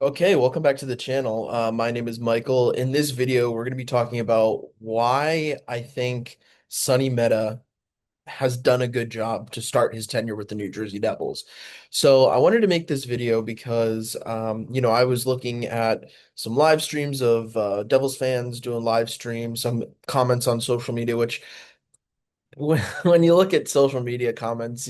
Okay, welcome back to the channel. My name is Michael. In this video, we're going to be talking about why I think Sunny Mehta has done a good job to start his tenure with the New Jersey Devils. So I wanted to make this video because, I was looking at some live streams of Devils fans doing live streams, some comments on social media, which when you look at social media comments,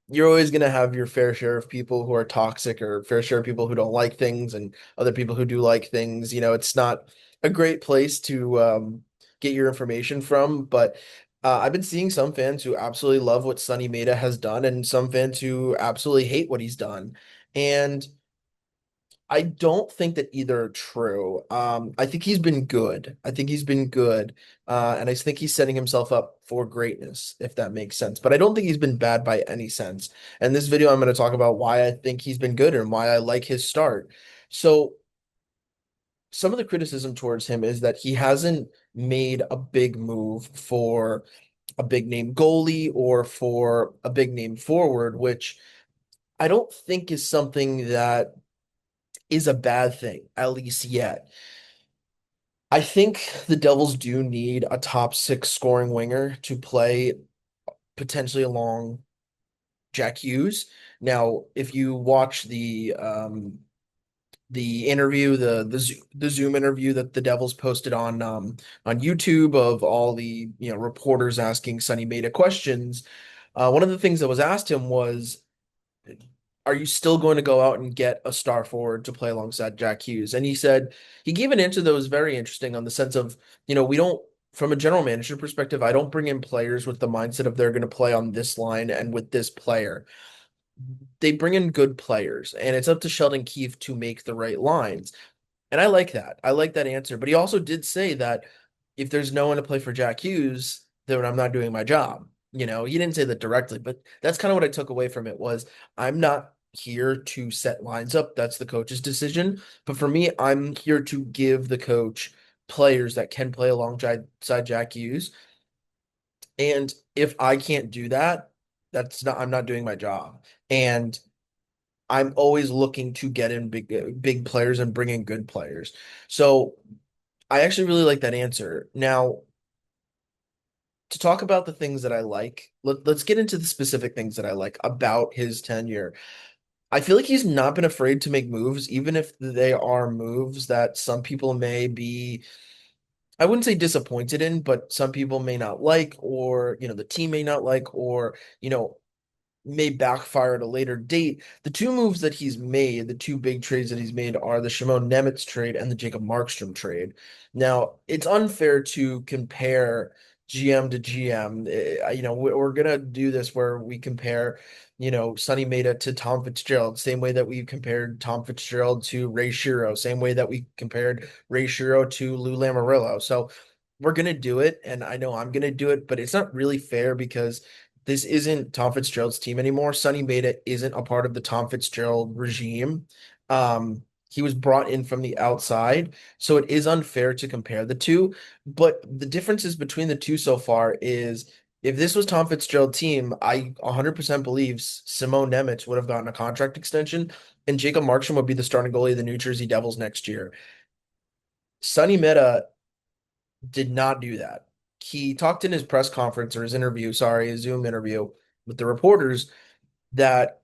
you're always going to have your fair share of people who are toxic or fair share of people who don't like things and other people who do like things. It's not a great place to get your information from, but I've been seeing some fans who absolutely love what Sunny Mehta has done and some fans who absolutely hate what he's done. And I don't think that either are true. I think he's been good. I think he's been good. And I think he's setting himself up for greatness, if that makes sense. But I don't think he's been bad by any sense. And this video, I'm going to talk about why I think he's been good and why I like his start. So, some of the criticism towards him is that he hasn't made a big move for a big name goalie or for a big name forward, which I don't think is something that is a bad thing, at least yet. I think the Devils do need a top six scoring winger to play potentially along Jack Hughes. Now, if you watch the interview, the Zoom interview that the Devils posted on YouTube of all the reporters asking Sunny Mehta questions, one of the things that was asked him was, are you still going to go out and get a star forward to play alongside Jack Hughes? And he said he gave an answer that was very interesting on the sense of, we don't, from a general manager perspective, I don't bring in players with the mindset of they're going to play on this line and with this player. They bring in good players, and it's up to Sheldon Keefe to make the right lines. And I like that. I like that answer. But he also did say that if there's no one to play for Jack Hughes, then I'm not doing my job. He didn't say that directly, but that's kind of what I took away from it was I'm not here to set lines up. That's the coach's decision. But for me, I'm here to give the coach players that can play alongside Jack Hughes. And if I can't do that, I'm not doing my job. And I'm always looking to get in big players and bring in good players. So I actually really like that answer. Now, to talk about the things that I like, let's get into the specific things that I like about his tenure. I feel like he's not been afraid to make moves, even if they are moves that some people may be, I wouldn't say disappointed in, but some people may not like, or, the team may not like, or, may backfire at a later date. The two moves that he's made, the two big trades that he's made are the Shimon Nemeth trade and the Jacob Markstrom trade. Now, it's unfair to compare GM to GM. We're gonna do this where we compare, Sonny Mehta to Tom Fitzgerald, same way that we compared Tom Fitzgerald to Ray Shero, same way that we compared Ray Shero to Lou Lamoriello. So we're gonna do it, and I know I'm gonna do it, but it's not really fair because this isn't Tom Fitzgerald's team anymore. Sonny Mehta isn't a part of the Tom Fitzgerald regime. He was brought in from the outside, so it is unfair to compare the two. But the differences between the two so far is if this was Tom Fitzgerald's team, I 100% believe Simone Nemec would have gotten a contract extension, and Jacob Markstrom would be the starting goalie of the New Jersey Devils next year. Sonny Mehta did not do that. He talked in his press conference or his interview, sorry, his Zoom interview with the reporters that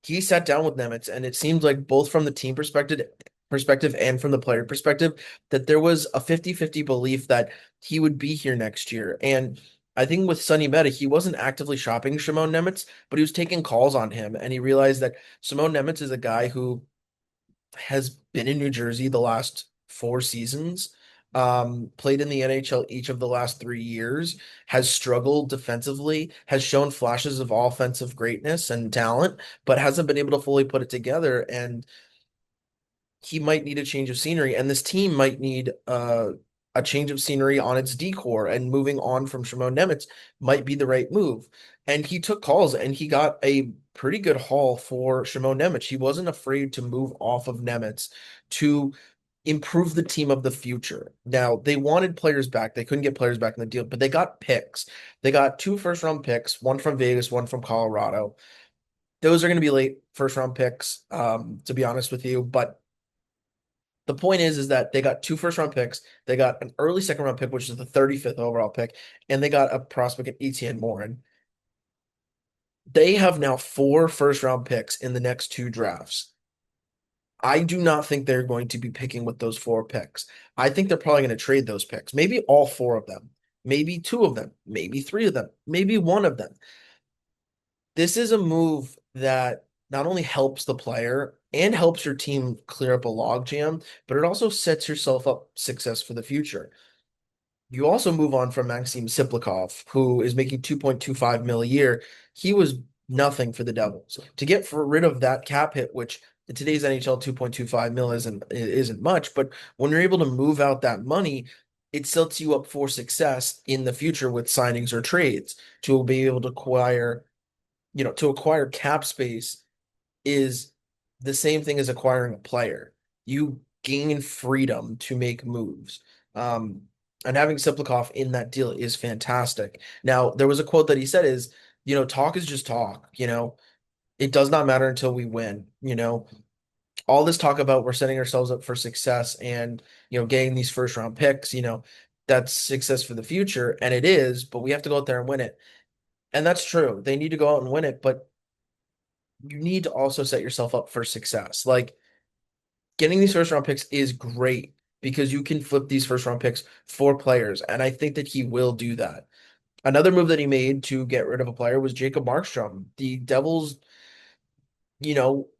he sat down with Nemitz, and it seemed like both from the team perspective and from the player perspective that there was a 50-50 belief that he would be here next year. And I think with Sonny Mehta, he wasn't actively shopping Shimon Nemitz, but he was taking calls on him, and he realized that Shimon Nemitz is a guy who has been in New Jersey the last 4 seasons, played in the NHL each of the last 3 years, has struggled defensively, has shown flashes of offensive greatness and talent, but hasn't been able to fully put it together. And he might need a change of scenery, and this team might need a change of scenery on its decor, and moving on from Shimon Nemitz might be the right move. And he took calls, and he got a pretty good haul for Shimon Nemitz. He wasn't afraid to move off of Nemitz to improve the team of the future. Now, they wanted players back. They couldn't get players back in the deal, but they got picks. They got two first round picks, one from Vegas, one from Colorado. Those are going to be late first round picks, to be honest with you. But the point is that they got two first round picks. They got an early second round pick, which is the 35th overall pick, and they got a prospect at Etienne Morin. They have now four first round picks in the next two drafts. I do not think they're going to be picking with those four picks. I think they're probably going to trade those picks. Maybe all four of them, maybe two of them, maybe three of them, maybe one of them. This is a move that not only helps the player and helps your team clear up a logjam, but it also sets yourself up success for the future. You also move on from Maxim Siplikov, who is making 2.25 mil a year. He was nothing for the Devils. To get rid of that cap hit, which in today's NHL 2.25 mil isn't much, but when you're able to move out that money, it sets you up for success in the future with signings or trades to be able to acquire, to acquire cap space is the same thing as acquiring a player. You gain freedom to make moves. Um, and having Siplikov in that deal is fantastic. Now, there was a quote that he said is, talk is just talk, it does not matter until we win, all this talk about we're setting ourselves up for success and, getting these first round picks, that's success for the future. And it is, but we have to go out there and win it. And that's true. They need to go out and win it, but you need to also set yourself up for success. Like getting these first round picks is great because you can flip these first round picks for players. And I think that he will do that. Another move that he made to get rid of a player was Jacob Markstrom. The Devils,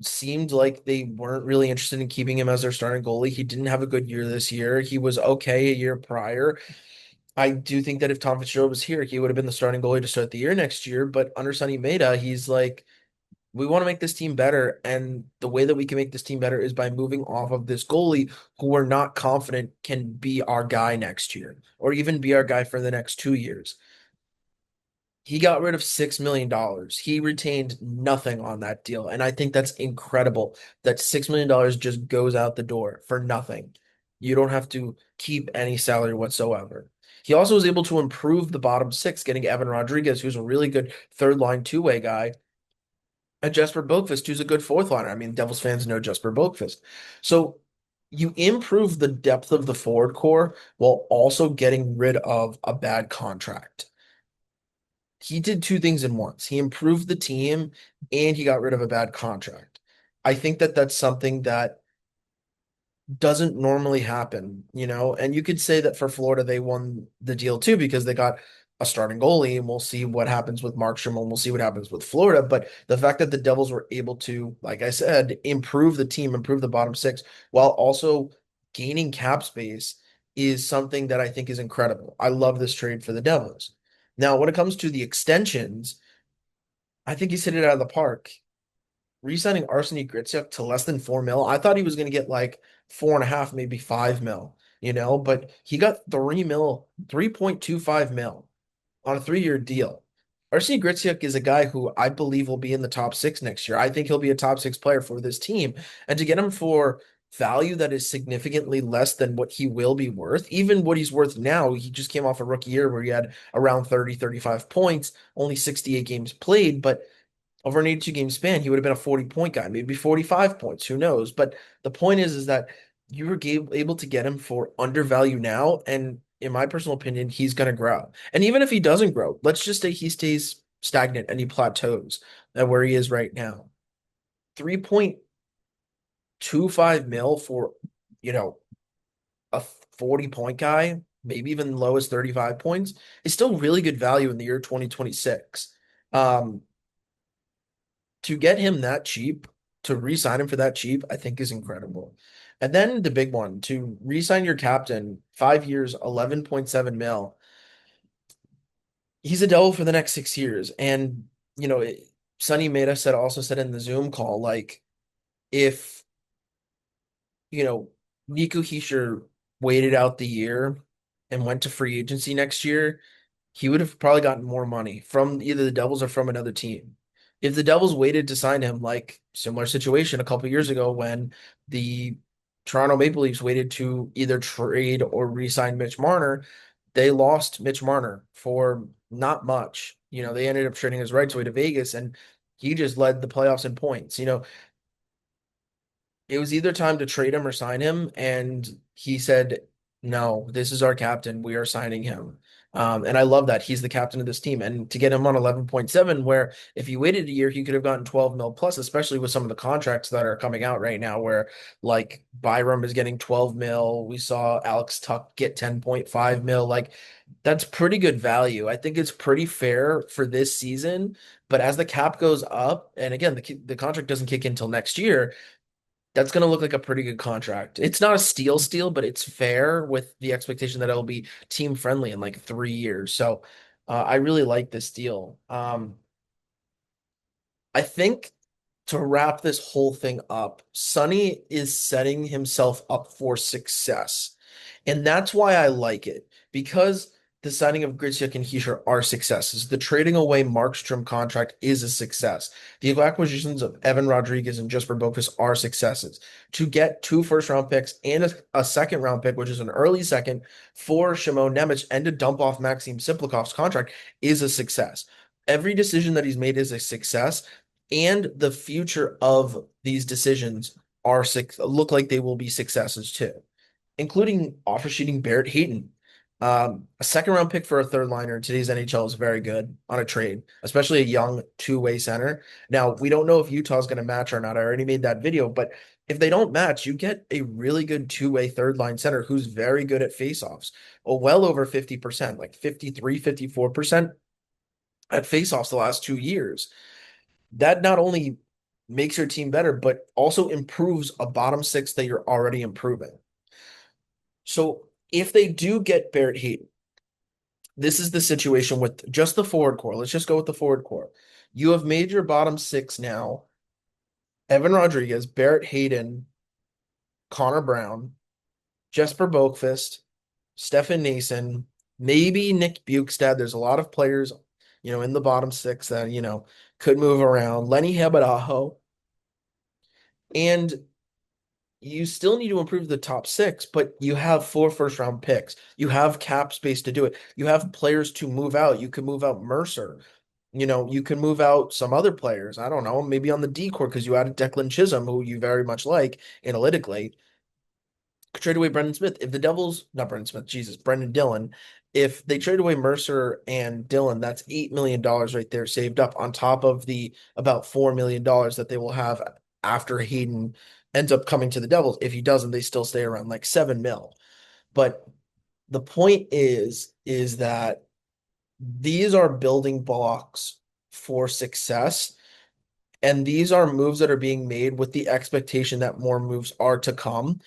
seemed like they weren't really interested in keeping him as their starting goalie. He didn't have a good year this year. He was okay a year prior. I do think that if Tom Fitzgerald was here, he would have been the starting goalie to start the year next year. But under Sunny Mehta, he's like, we want to make this team better. And the way that we can make this team better is by moving off of this goalie who we're not confident can be our guy next year or even be our guy for the next 2 years. He got rid of $6 million. He retained nothing on that deal. And I think that's incredible that $6 million just goes out the door for nothing. You don't have to keep any salary whatsoever. He also was able to improve the bottom six, getting Evan Rodriguez, who's a really good third line two-way guy, and Jesper Boqvist, who's a good fourth liner. I mean, Devils fans know Jesper Boqvist. So you improve the depth of the forward core while also getting rid of a bad contract. He did two things in once. He improved the team and he got rid of a bad contract. I think that that's something that doesn't normally happen, and you could say that for Florida, they won the deal too because they got a starting goalie, and we'll see what happens with Markstrom and we'll see what happens with Florida. But the fact that the Devils were able to, like I said, improve the team, improve the bottom six while also gaining cap space is something that I think is incredible. I love this trade for the Devils. Now, when it comes to the extensions, I think he's hit it out of the park. Re-signing Arseny Gritsyuk to less than 4 mil. I thought he was going to get like 4.5, maybe 5 mil, but he got 3 mil, 3.25 mil on a 3 year deal. Arseny Gritsyuk is a guy who I believe will be in the top six next year. I think he'll be a top six player for this team. And to get him for value that is significantly less than what he will be worth, even what he's worth now, he just came off a rookie year where he had around 30, 35 points, only 68 games played, but over an 82 game span, he would have been a 40-point guy, maybe 45 points, who knows? But the point is that you were able to get him for undervalue now, and in my personal opinion, he's going to grow. And even if he doesn't grow, let's just say he stays stagnant and he plateaus at where he is right now. 3.25 mil for, a 40-point guy, maybe even low as 35 points, is still really good value in the year 2026. To get him that cheap, to re-sign him for that cheap, I think is incredible. And then the big one, to re-sign your captain, 5 years, 11.7 mil. He's a devil for the next 6 years. And, Sunny Mehta said in the Zoom call, like, if, Nico Hischier waited out the year and went to free agency next year, he would have probably gotten more money from either the Devils or from another team. If the Devils waited to sign him, like similar situation a couple years ago when the Toronto Maple Leafs waited to either trade or re-sign Mitch Marner, they lost Mitch Marner for not much. They ended up trading his rights away to Vegas, and He just led the playoffs in points. It was either time to trade him or sign him, and he said, "No, this is our captain. We are signing him." And I love that he's the captain of this team, and to get him on 11.7, where if he waited a year, he could have gotten 12 mil plus, especially with some of the contracts that are coming out right now, where like Byram is getting 12 mil. We saw Alex Tuck get 10.5 mil. Like that's pretty good value. I think it's pretty fair for this season. But as the cap goes up, and again, the contract doesn't kick in until next year, that's going to look like a pretty good contract. It's not a steal, but it's fair with the expectation that it'll be team friendly in like 3 years. So I really like this deal. I think to wrap this whole thing up, Sonny is setting himself up for success. And that's why I like it, because the signing of Gritsuk and Hischier are successes. The trading away Markstrom contract is a success. The acquisitions of Evan Rodriguez and Jesper Boqvist are successes. To get two first round picks and a second round pick, which is an early second for Shimon Nemec, and to dump off Maxim Siplikov's contract is a success. Every decision that he's made is a success, and the future of these decisions look like they will be successes too, including offer sheeting Barrett Hayton. A second round pick for a third liner in today's NHL is very good on a trade, especially a young two-way center. Now, we don't know if Utah's going to match or not. I already made that video, but if they don't match, you get a really good two-way third line center who's very good at faceoffs, well over 50%, like 53, 54% at faceoffs the last 2 years. That not only makes your team better, but also improves a bottom six that you're already improving. So if they do get Barrett Hayton, this is the situation with just the forward core. Let's just go with the forward core. You have made your bottom six now: Evan Rodriguez, Barrett Hayton, Connor Brown, Jesper Boqvist, Stefan Nason, maybe Nick Bukestad. There's a lot of players, in the bottom six that, could move around. Lenny Habadaho. And you still need to improve the top six, but you have four first round picks. You have cap space to do it. You have players to move out. You can move out Mercer. You can move out some other players. I don't know, maybe on the D court because you added Declan Chisholm, who you very much like analytically. Trade away Brendan Smith. If the Devils, not Brendan Smith, Jesus, Brendan Dillon, if they trade away Mercer and Dillon, that's $8 million right there saved up on top of the about $4 million that they will have after Hayden ends up coming to the Devils. If he doesn't, they still stay around like 7 mil. But the point is that these are building blocks for success, and these are moves that are being made with the expectation that more moves are to come.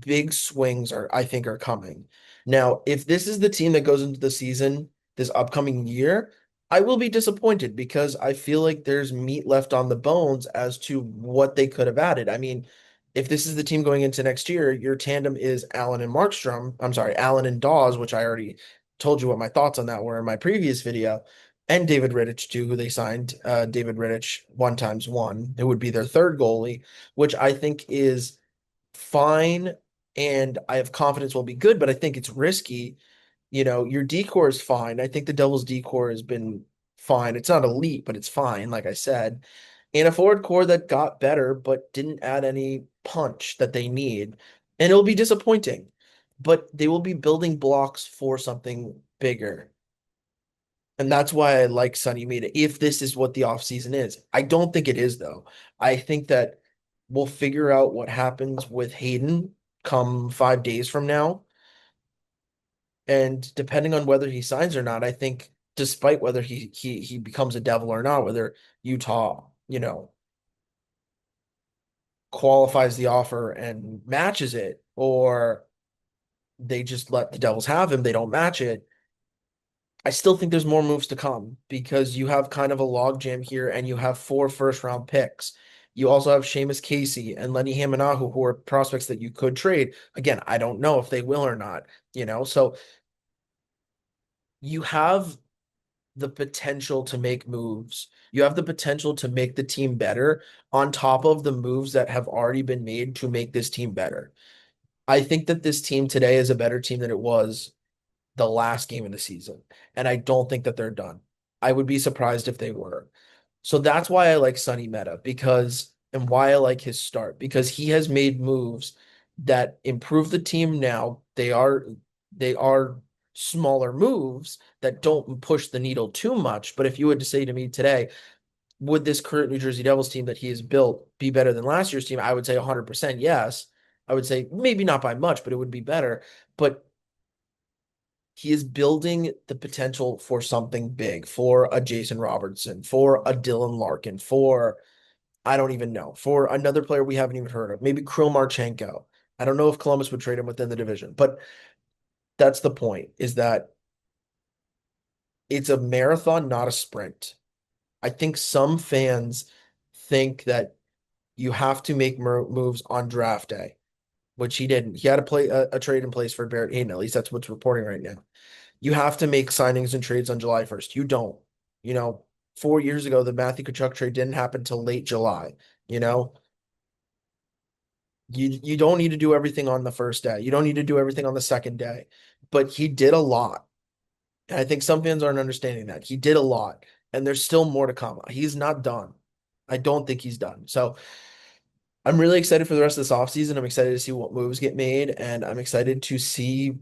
Big swings I think, are coming. Now, if this is the team that goes into the season this upcoming year, I will be disappointed because I feel like there's meat left on the bones as to what they could have added. I mean, if this is the team going into next year, your tandem is Allen and Markstrom. I'm sorry, Allen and Dawes, which I already told you what my thoughts on that were in my previous video, and David Rittich too, who they signed. David Rittich 1x1, who would be their third goalie, which I think is fine, and I have confidence will be good, but I think it's risky. Your decor is fine. I think the Devils decor has been fine. It's not elite, but it's fine, like I said. And a forward core that got better, but didn't add any punch that they need. And it'll be disappointing, but they will be building blocks for something bigger. And that's why I like Sunny Mehta, if this is what the offseason is. I don't think it is, though. I think that we'll figure out what happens with Hayden come 5 days from now. And depending on whether he signs or not, I think despite whether he becomes a Devil or not, whether Utah, qualifies the offer and matches it, or they just let the Devils have him, they don't match it. I still think there's more moves to come because you have kind of a logjam here and you have four first round picks. You also have Seamus Casey and Lenny Hamanahu, who are prospects that you could trade. Again, I don't know if they will or not, so you have the potential to make moves. You have the potential to make the team better on top of the moves that have already been made to make this team better. I think that this team today is a better team than it was the last game of the season. And I don't think that they're done. I would be surprised if they were. So that's why I like Sunny Mehta because and why I like his start because he has made moves that improve the team now. They are smaller moves that don't push the needle too much. But if you were to say to me today, would this current New Jersey Devils team that he has built be better than last year's team? I would say 100% yes. I would say maybe not by much, but it would be better. But he is building the potential for something big, for a Jason Robertson, for a Dylan Larkin, for I don't even know, for another player we haven't even heard of, maybe Krill Marchenko. I don't know if Columbus would trade him within the division, but that's the point, is that it's a marathon, not a sprint. I think some fans think that you have to make moves on draft day, which he didn't. He had to play a trade in place for Barrett Hayton. At least that's what's reporting right now. You have to make signings and trades on July 1st. You don't. You know, 4 years ago, the Matthew Tkachuk trade didn't happen till late July. You know, you don't need to do everything on the first day. You don't need to do everything on the second day. But he did a lot. And I think some fans aren't understanding that. He did a lot, and there's still more to come. He's not done. I don't think he's done. So I'm really excited for the rest of this offseason. I'm excited to see what moves get made, and I'm excited to see,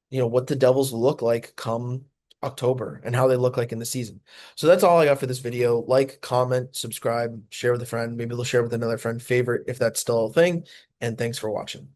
what the Devils look like come October and how they look like in the season. So that's all I got for this video. Like, comment, subscribe, share with a friend. Maybe they'll share with another friend, favorite if that's still a thing. And thanks for watching.